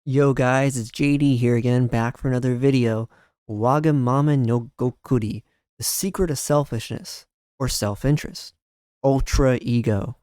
Yo guys, it's JD here again, back for another video. Wagamama no Gokuri, the secret of selfishness, or self-interest. Ultra Ego.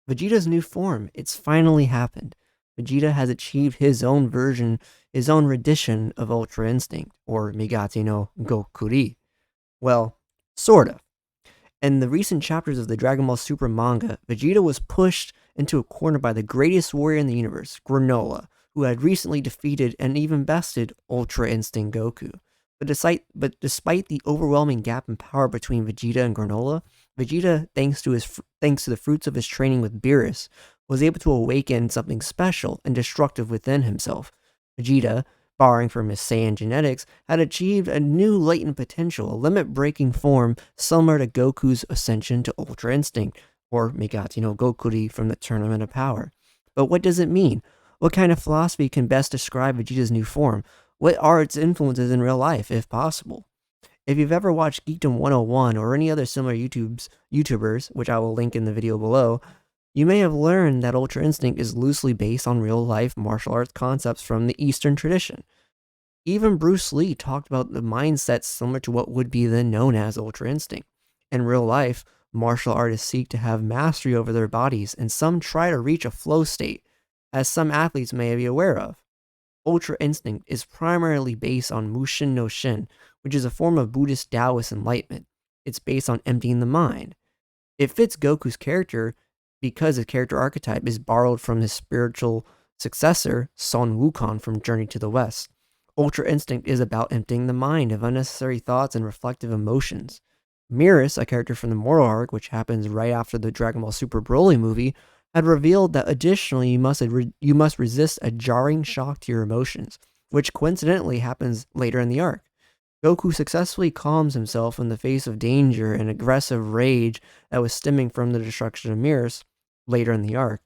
Vegeta's new form, it's finally happened. Vegeta has achieved his own version, his own rendition of Ultra Instinct, or Migati no Gokuri. Well, sort of. In the recent chapters of the Dragon Ball Super manga, Vegeta was pushed into a corner by the greatest warrior in the universe, Granolah, who had recently defeated and even bested Ultra Instinct Goku. But despite the overwhelming gap in power between Vegeta and Granolah, Vegeta, thanks to the fruits of his training with Beerus, was able to awaken something special and destructive within himself. Vegeta, borrowing from his Saiyan genetics, had achieved a new latent potential, a limit-breaking form similar to Goku's ascension to Ultra Instinct, or Migati no Gokuri from the Tournament of Power. But what does it mean? What kind of philosophy can best describe Vegeta's new form? What are its influences in real life, if possible? If you've ever watched Geekdom 101 or any other similar YouTubers, which I will link in the video below, you may have learned that Ultra Instinct is loosely based on real-life martial arts concepts from the Eastern tradition. Even Bruce Lee talked about the mindset similar to what would be then known as Ultra Instinct. In real life, martial artists seek to have mastery over their bodies, and some try to reach a flow state, as some athletes may be aware of. Ultra Instinct is primarily based on Mushin no Shin, which is a form of Buddhist Taoist enlightenment. It's based on emptying the mind. It fits Goku's character because his character archetype is borrowed from his spiritual successor, Son Wukong from Journey to the West. Ultra Instinct is about emptying the mind of unnecessary thoughts and reflective emotions. Mirrors, a character from the Mortal arc, which happens right after the Dragon Ball Super Broly movie, had revealed that additionally you must resist a jarring shock to your emotions, which coincidentally happens later in the arc. Goku successfully calms himself in the face of danger and aggressive rage that was stemming from the destruction of Mirrors later in the arc.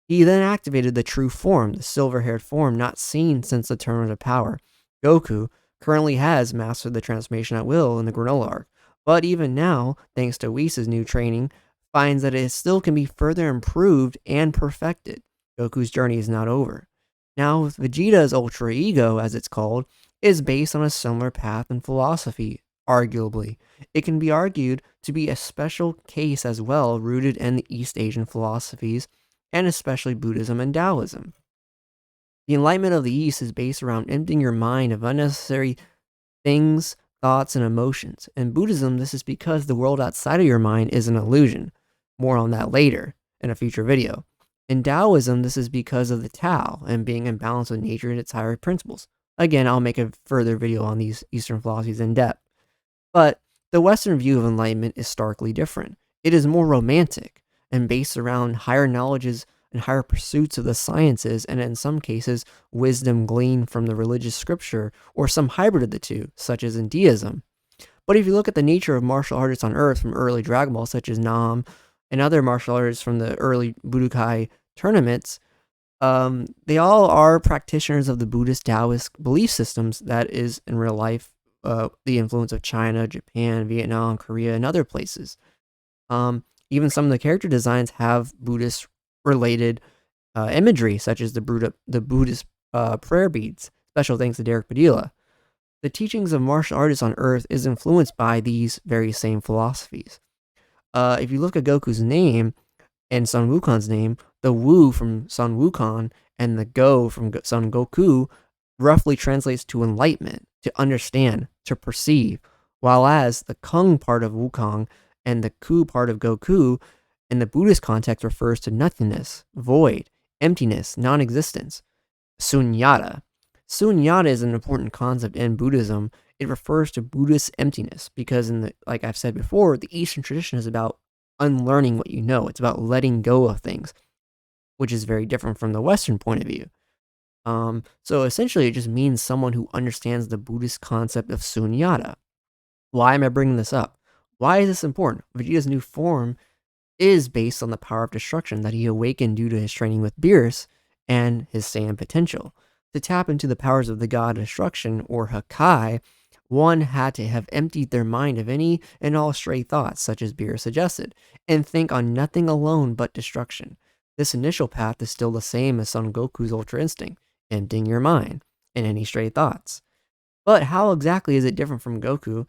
He then activated the true form, the silver-haired form not seen since the Tournament of Power. Goku currently has mastered the transformation at will in the Granolah arc, but even now, thanks to Whis' new training, finds that it still can be further improved and perfected. Goku's journey is not over. Now, Vegeta's Ultra Ego, as it's called, is based on a similar path and philosophy, arguably. It can be argued to be a special case as well, rooted in the East Asian philosophies, and especially Buddhism and Taoism. The enlightenment of the East is based around emptying your mind of unnecessary things, thoughts, and emotions. In Buddhism, this is because the world outside of your mind is an illusion. More on that later in a future video. In Taoism, this is because of the Tao and being in balance with nature and its higher principles. Again, I'll make a further video on these Eastern philosophies in depth. But the Western view of enlightenment is starkly different. It is more romantic and based around higher knowledges and higher pursuits of the sciences, and in some cases, wisdom gleaned from the religious scripture or some hybrid of the two, such as in deism. But if you look at the nature of martial artists on Earth from early Dragon Ball, such as Nam and other martial artists from the early Budokai tournaments, they all are practitioners of the Buddhist Taoist belief systems that is in real life the influence of China, Japan, Vietnam, Korea, and other places. Even some of the character designs have Buddhist related imagery, such as the Buddhist prayer beads. Special thanks to Derek Padilla. The teachings of martial artists on Earth is influenced by these very same philosophies. If you look at Goku's name and Son Wukong's name, the Wu from Son Wukong and the Go from Son Goku roughly translates to enlightenment, to understand, to perceive, while as the Kung part of Wukong and the Ku part of Goku in the Buddhist context refers to nothingness, void, emptiness, non-existence, sunyata. Sunyata is an important concept in Buddhism. It refers to Buddhist emptiness because like I've said before, the Eastern tradition is about unlearning what you know. It's about letting go of things, which is very different from the Western point of view. So essentially, it just means someone who understands the Buddhist concept of sunyata. Why am I bringing this up? Why is this important? Vegeta's new form is based on the power of destruction that he awakened due to his training with Beerus and his Saiyan potential. To tap into the powers of the god of destruction, or Hakai, one had to have emptied their mind of any and all stray thoughts, such as Beerus suggested, and think on nothing alone but destruction. This initial path is still the same as Son Goku's Ultra Instinct. emptying your mind and any stray thoughts. But how exactly is it different from Goku,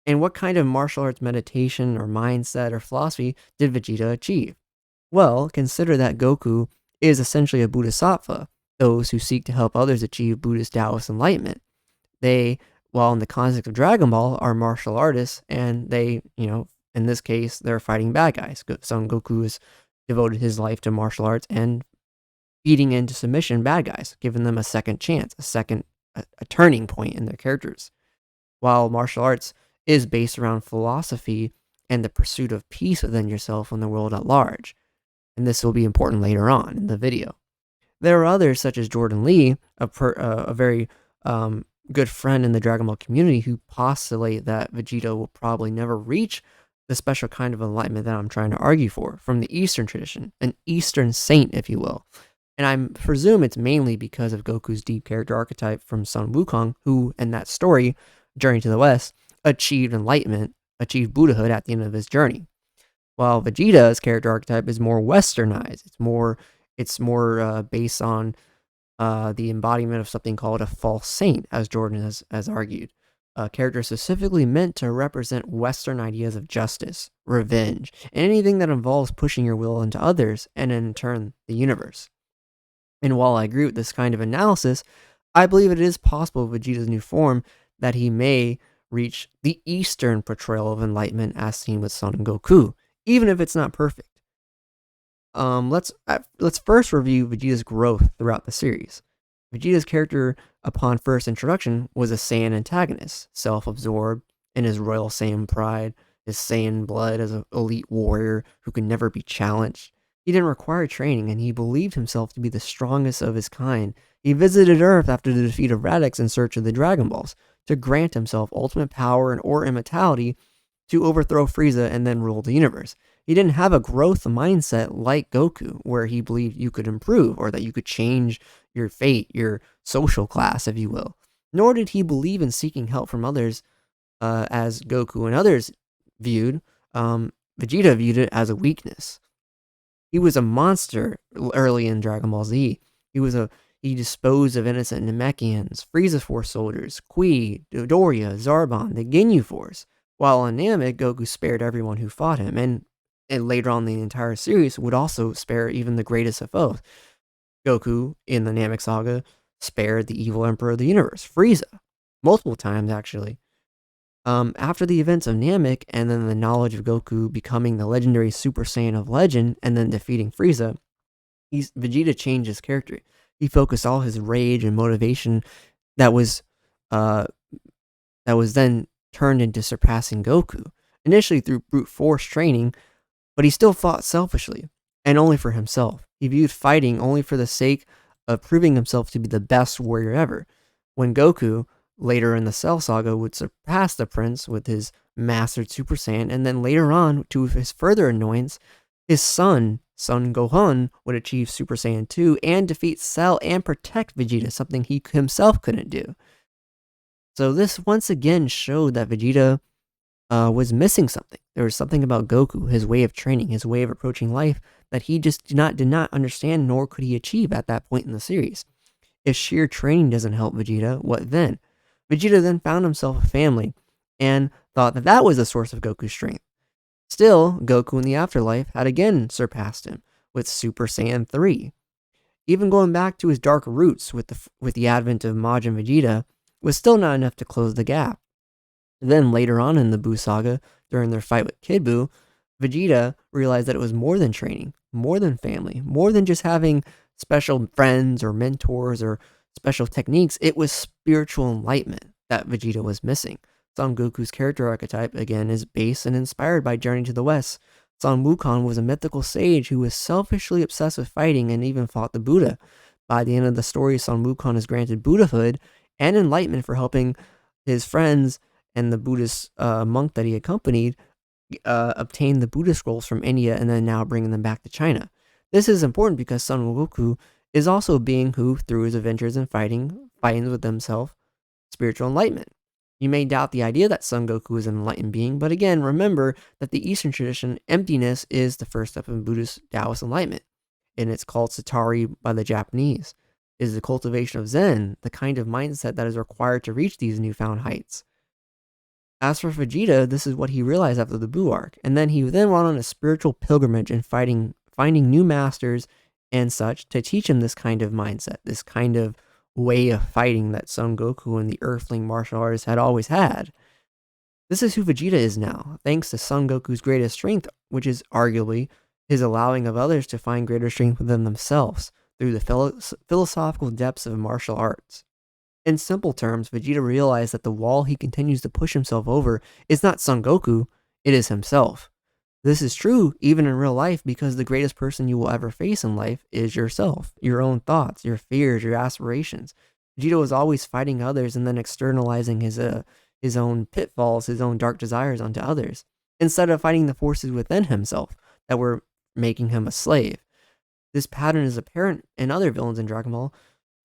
and what kind of martial arts meditation or mindset or philosophy did Vegeta achieve? Well, consider that Goku is essentially a Bodhisattva, those who seek to help others achieve Buddhist Taoist enlightenment. They, while in the context of Dragon Ball, are martial artists, and they, in this case, they're fighting bad guys. Son Goku has devoted his life to martial arts and beating into submission bad guys, giving them a second chance, a turning point in their characters. While martial arts is based around philosophy and the pursuit of peace within yourself and the world at large. And this will be important later on in the video. There are others, such as Jordan Lee, a very good friend in the Dragon Ball community, who postulate that Vegeta will probably never reach the special kind of enlightenment that I'm trying to argue for, from the Eastern tradition, an Eastern saint, if you will. And I presume it's mainly because of Goku's deep character archetype from Sun Wukong, who, in that story, Journey to the West, achieved enlightenment, achieved Buddhahood at the end of his journey. While Vegeta's character archetype is more westernized. It's more based on the embodiment of something called a false saint, as Jordan has argued. A character specifically meant to represent Western ideas of justice, revenge, and anything that involves pushing your will into others, and in turn, the universe. And while I agree with this kind of analysis, I believe it is possible with Vegeta's new form that he may reach the Eastern portrayal of enlightenment as seen with Son Goku, even if it's not perfect. Let's first review Vegeta's growth throughout the series. Vegeta's character, upon first introduction, was a Saiyan antagonist, self-absorbed in his royal Saiyan pride, his Saiyan blood as an elite warrior who could never be challenged. He didn't require training, and he believed himself to be the strongest of his kind. He visited Earth after the defeat of Radix in search of the Dragon Balls, to grant himself ultimate power or immortality to overthrow Frieza and then rule the universe. He didn't have a growth mindset like Goku, where he believed you could improve or that you could change your fate, your social class, if you will. Nor did he believe in seeking help from others, as Goku and others viewed. Vegeta viewed it as a weakness. He was a monster early in Dragon Ball Z. He disposed of innocent Namekians, Frieza Force soldiers, Kui, Dodoria, Zarbon, the Ginyu Force. While on Namek, Goku spared everyone who fought him, and later on in the entire series would also spare even the greatest of foes. Goku, in the Namek saga, spared the evil Emperor of the Universe, Frieza, multiple times actually. After the events of Namek, and then the knowledge of Goku becoming the legendary Super Saiyan of legend, and then defeating Frieza, Vegeta changed his character. He focused all his rage and motivation that was then turned into surpassing Goku, initially through brute force training, but he still fought selfishly, and only for himself. He viewed fighting only for the sake of proving himself to be the best warrior ever. When Goku, later in the Cell Saga, would surpass the Prince with his mastered Super Saiyan, and then later on, to his further annoyance, his son Gohan, would achieve Super Saiyan 2 and defeat Cell and protect Vegeta, something he himself couldn't do. So this once again showed that Vegeta was missing something. There was something about Goku, his way of training, his way of approaching life, that he just did not understand, nor could he achieve at that point in the series. If sheer training doesn't help Vegeta, what then? Vegeta then found himself a family, and thought that was the source of Goku's strength. Still, Goku in the afterlife had again surpassed him, with Super Saiyan 3. Even going back to his dark roots with the advent of Majin Vegeta, was still not enough to close the gap. Then later on in the Buu saga, during their fight with Kid Buu, Vegeta realized that it was more than training, more than family, more than just having special friends or mentors or special techniques. It was spiritual enlightenment that Vegeta was missing. Son Goku's character archetype, again, is based and inspired by Journey to the West. Son Wukong was a mythical sage who was selfishly obsessed with fighting and even fought the Buddha. By the end of the story, Son Wukong is granted Buddhahood and enlightenment for helping his friends and the Buddhist monk that he accompanied obtain the Buddha scrolls from India and then now bringing them back to China. This is important because Son Goku is also a being who, through his adventures in fighting, finds with himself spiritual enlightenment. You may doubt the idea that Son Goku is an enlightened being, but again, remember that the Eastern tradition, emptiness is the first step in Buddhist Taoist enlightenment, and it's called Satari by the Japanese. is the cultivation of Zen, the kind of mindset that is required to reach these newfound heights. As for Vegeta, this is what he realized after the Buu arc, and then he went on a spiritual pilgrimage and finding new masters and such to teach him this kind of mindset, this kind of way of fighting that Son Goku and the Earthling martial artists had always had. This is who Vegeta is now, thanks to Son Goku's greatest strength, which is arguably his allowing of others to find greater strength within themselves through the philosophical depths of martial arts. In simple terms, Vegeta realized that the wall he continues to push himself over is not Son Goku, it is himself. This is true even in real life because the greatest person you will ever face in life is yourself, your own thoughts, your fears, your aspirations. Vegeta was always fighting others and then externalizing his own pitfalls, his own dark desires onto others, instead of fighting the forces within himself that were making him a slave. This pattern is apparent in other villains in Dragon Ball,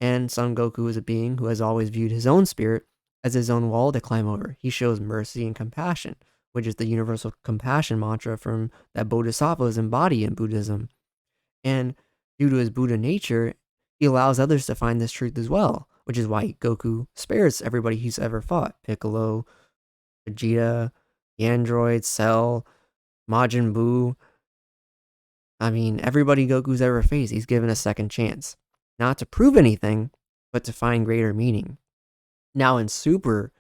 and Son Goku is a being who has always viewed his own spirit as his own wall to climb over. He shows mercy and compassion, which is the universal compassion mantra from that bodhisattvas embody in Buddhism. And due to his Buddha nature, he allows others to find this truth as well, which is why Goku spares everybody he's ever fought. Piccolo, Vegeta, the androids, Cell, Majin Buu. I mean, everybody Goku's ever faced, he's given a second chance. Not to prove anything, but to find greater meaning. Now in Super,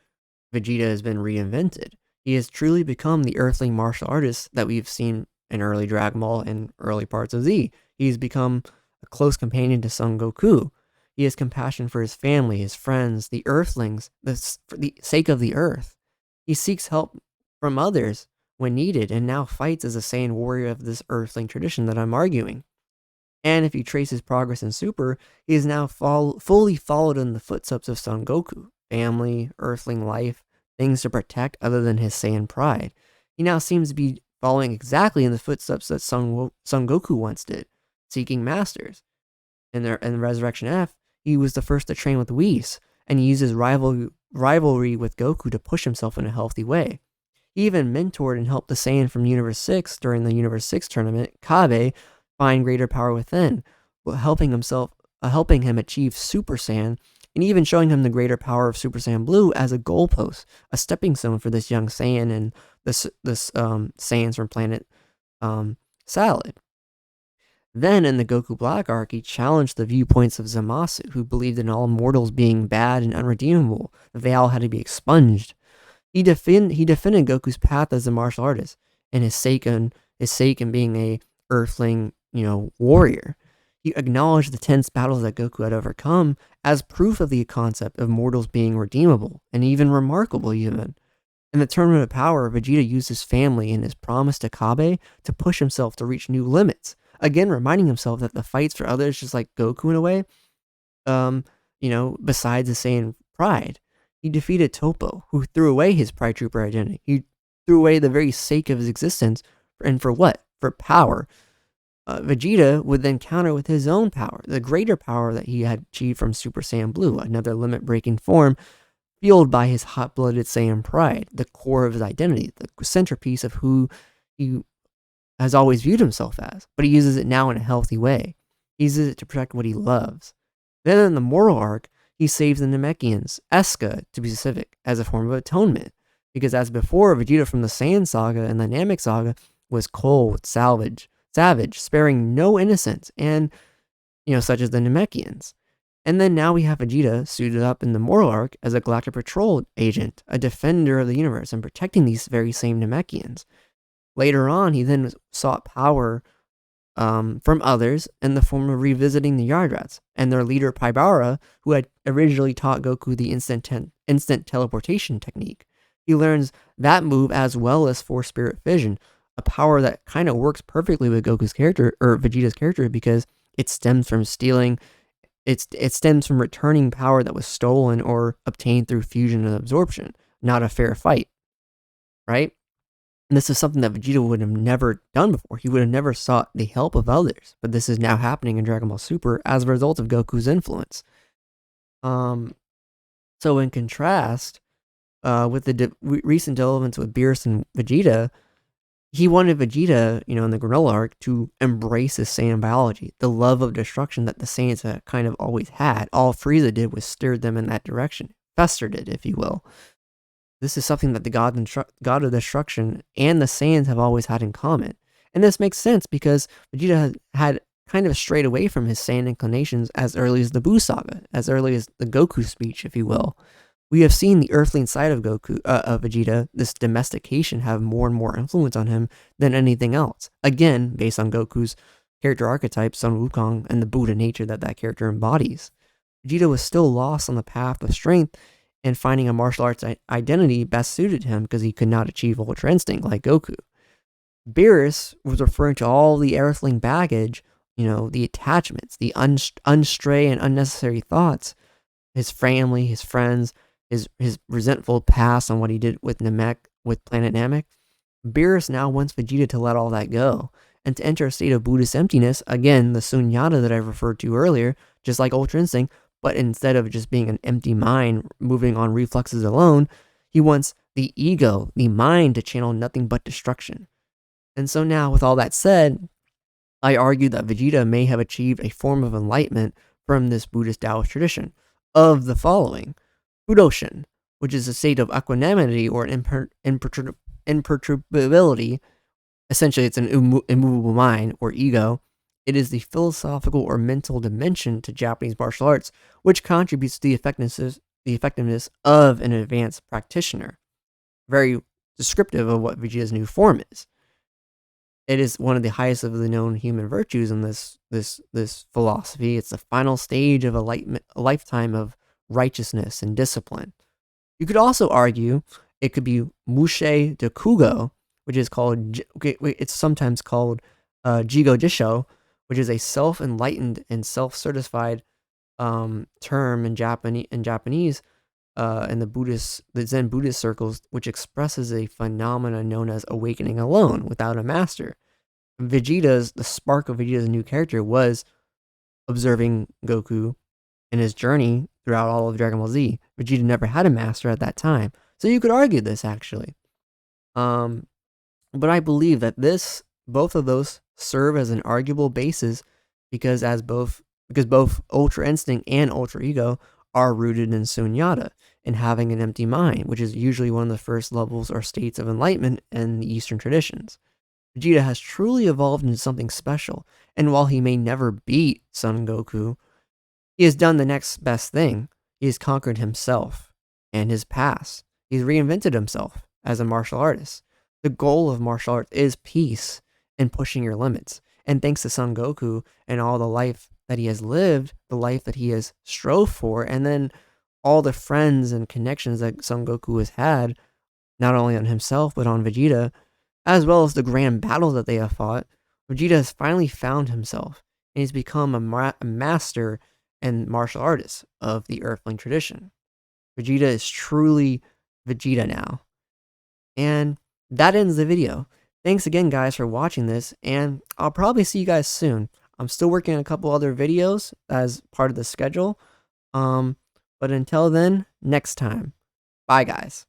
Vegeta has been reinvented. He has truly become the earthling martial artist that we've seen in early Dragon Ball and early parts of Z. He's become a close companion to Son Goku. He has compassion for his family, his friends, the earthlings, for the sake of the earth. He seeks help from others when needed, and now fights as a Saiyan warrior of this earthling tradition that I'm arguing. And if you trace his progress in Super, he is now fully followed in the footsteps of Son Goku. Family, earthling life, things to protect other than his Saiyan pride. He now seems to be following exactly in the footsteps that Son Goku once did, seeking masters. In Resurrection F, he was the first to train with Whis, and he uses rivalry with Goku to push himself in a healthy way. He even mentored and helped the Saiyan from Universe 6 during the Universe 6 tournament, Kabe, find greater power within, helping him achieve Super Saiyan, and even showing him the greater power of Super Saiyan Blue as a goalpost, a stepping stone for this young Saiyan and this Saiyans from planet Salad. Then in the Goku Black arc, he challenged the viewpoints of Zamasu, who believed in all mortals being bad and unredeemable, that they all had to be expunged. He defended Goku's path as a martial artist and his sake in being a earthling, warrior. He acknowledged the tense battles that Goku had overcome as proof of the concept of mortals being redeemable and even remarkable even. In the Tournament of Power, Vegeta used his family and his promise to Kabe to push himself to reach new limits. Again, reminding himself that the fights for others, just like Goku in a way, besides the Saiyan pride. He defeated Toppo, who threw away his Pride Trooper identity. He threw away the very sake of his existence, and for what? For power. Vegeta would then counter with his own power, the greater power that he had achieved from Super Saiyan Blue, another limit-breaking form, fueled by his hot-blooded Saiyan pride, the core of his identity, the centerpiece of who he has always viewed himself as, but he uses it now in a healthy way. He uses it to protect what he loves. Then in the moral arc, he saves the Namekians, Eska to be specific, as a form of atonement, because as before, Vegeta from the Saiyan saga and the Namek saga was cold, savage, sparing no innocence, and, such as the Namekians. And then now we have Vegeta suited up in the moral arc as a Galactic Patrol agent, a defender of the universe, and protecting these very same Namekians. Later on, he then sought power from others in the form of revisiting the Yardrats and their leader Paibara, who had originally taught Goku the instant teleportation technique. He learns that move as well as Force Spirit Fission, a power that kind of works perfectly with Goku's character, or Vegeta's character, because it stems from stealing, it stems from returning power that was stolen or obtained through fusion and absorption, not a fair fight, right? And this is something that Vegeta would have never done before. He would have never sought the help of others, but this is now happening in Dragon Ball Super as a result of Goku's influence. So in contrast, with the recent developments with Beerus and Vegeta, He wanted Vegeta, in the Granolah arc, to embrace his Saiyan biology, the love of destruction that the Saiyans had kind of always had. All Frieza did was steer them in that direction, festered it, if you will. This is something that the God of Destruction and the Saiyans have always had in common. And this makes sense because Vegeta had kind of strayed away from his Saiyan inclinations as early as the Buu saga, as early as the Goku speech, if you will. We have seen the earthling side of Vegeta, this domestication, have more and more influence on him than anything else. Again, based on Goku's character archetype, Sun Wukong, and the Buddha nature that character embodies. Vegeta was still lost on the path of strength, and finding a martial arts identity best suited him because he could not achieve Ultra Instinct like Goku. Beerus was referring to all the earthling baggage, the attachments, the unstray and unnecessary thoughts, his family, his friends, his resentful past on what he did with Planet Namek. Beerus now wants Vegeta to let all that go and to enter a state of Buddhist emptiness, again, the sunyata that I referred to earlier, just like Ultra Instinct, but instead of just being an empty mind moving on reflexes alone, he wants the ego, the mind, to channel nothing but destruction. And so now, with all that said, I argue that Vegeta may have achieved a form of enlightenment from this Buddhist Taoist tradition of the following: Budoshin, which is a state of equanimity or imperturbability. Essentially, it's an immovable mind or ego. It is the philosophical or mental dimension to Japanese martial arts, which contributes to the effectiveness of an advanced practitioner. Very descriptive of what Vegeta's new form is. It is one of the highest of the known human virtues in this philosophy. It's the final stage of a lifetime of righteousness and discipline. You could also argue it could be Mushe de Kugo, which is called, it's sometimes called Jigo Jisho, which is a self-enlightened and self-certified term in Japanese in the Zen Buddhist circles, which expresses a phenomenon known as awakening alone without a master. The spark of Vegeta's new character was observing Goku in his journey throughout all of Dragon Ball Z. Vegeta never had a master at that time, so you could argue this actually. But I believe that both of those serve as an arguable basis because both Ultra Instinct and Ultra Ego are rooted in Sunyata and having an empty mind, which is usually one of the first levels or states of enlightenment in the Eastern traditions. Vegeta has truly evolved into something special, and while he may never beat Son Goku, he has done the next best thing. He has conquered himself and his past. He's reinvented himself as a martial artist. The goal of martial arts is peace and pushing your limits. And thanks to Son Goku and all the life that he has lived, the life that he has strove for, and then all the friends and connections that Son Goku has had, not only on himself, but on Vegeta, as well as the grand battles that they have fought, Vegeta has finally found himself, and he's become a master and martial artist of the Earthling tradition. Vegeta is truly Vegeta now. And that ends the video. Thanks again, guys, for watching this, and I'll probably see you guys soon. I'm still working on a couple other videos as part of the schedule. But until then, next time. Bye, guys.